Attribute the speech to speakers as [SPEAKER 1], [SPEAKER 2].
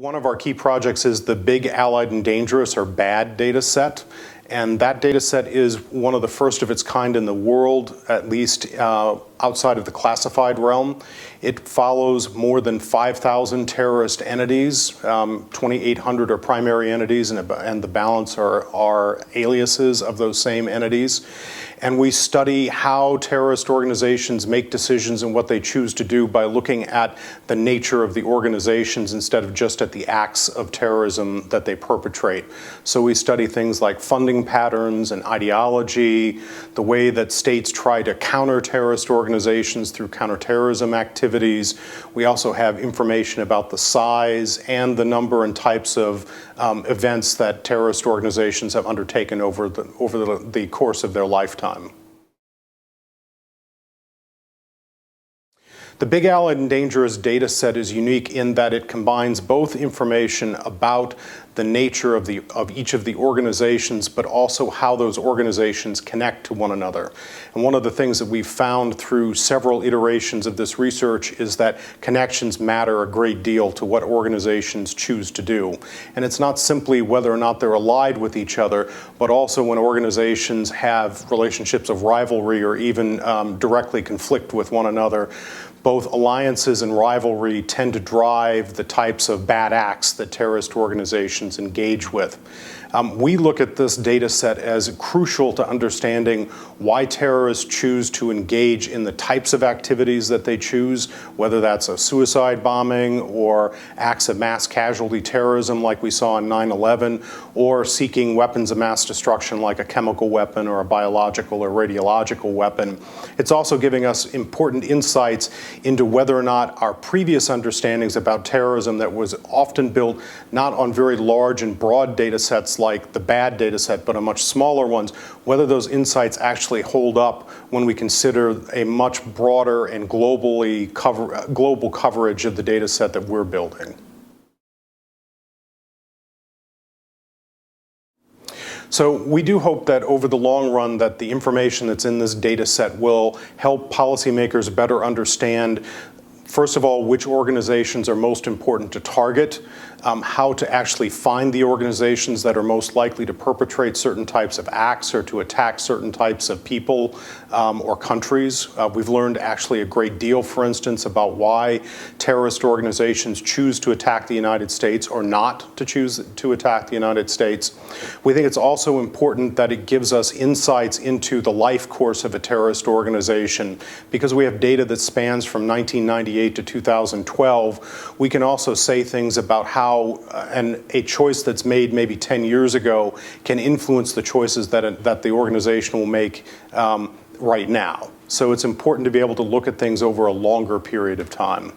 [SPEAKER 1] One of our key projects is the Big Allied and Dangerous, or BAD data set. And that data set is one of the first of its kind in the world, at least outside of the classified realm. It follows more than 5,000 terrorist entities. 2,800 are primary entities, and the balance are aliases of those same entities. And we study how terrorist organizations make decisions and what they choose to do by looking at the nature of the organizations instead of just at the acts of terrorism that they perpetrate. So we study things like funding patterns and ideology, the way that states try to counter terrorist organizations through counterterrorism activities. We also have information about the size and the number and types of events that terrorist organizations have undertaken over the course of their lifetime. The Big Allied and Dangerous data set is unique in that it combines both information about the nature of each of the organizations, but also how those organizations connect to one another. And one of the things that we've found through several iterations of this research is that connections matter a great deal to what organizations choose to do. And it's not simply whether or not they're allied with each other, but also when organizations have relationships of rivalry or even directly conflict with one another. Both alliances and rivalry tend to drive the types of bad acts that terrorist organizations engage with. We look at this data set as crucial to understanding why terrorists choose to engage in the types of activities that they choose, whether that's a suicide bombing or acts of mass casualty terrorism like we saw in 9/11, or seeking weapons of mass destruction like a chemical weapon or a biological or radiological weapon. It's also giving us important insights into whether or not our previous understandings about terrorism that was often built not on very large and broad data sets like the BAD data set, but on much smaller ones, whether those insights actually hold up when we consider a much broader and global coverage of the data set that we're building. So we do hope that over the long run that the information that's in this data set will help policymakers better understand, first of all, which organizations are most important to target, how to actually find the organizations that are most likely to perpetrate certain types of acts or to attack certain types of people or countries. We've learned actually a great deal, for instance, about why terrorist organizations choose to attack the United States or not to choose to attack the United States. We think it's also important that it gives us insights into the life course of a terrorist organization. Because we have data that spans from 1998 to 2012, we can also say things about how a choice that's made maybe 10 years ago can influence the choices that the organization will make right now. So it's important to be able to look at things over a longer period of time.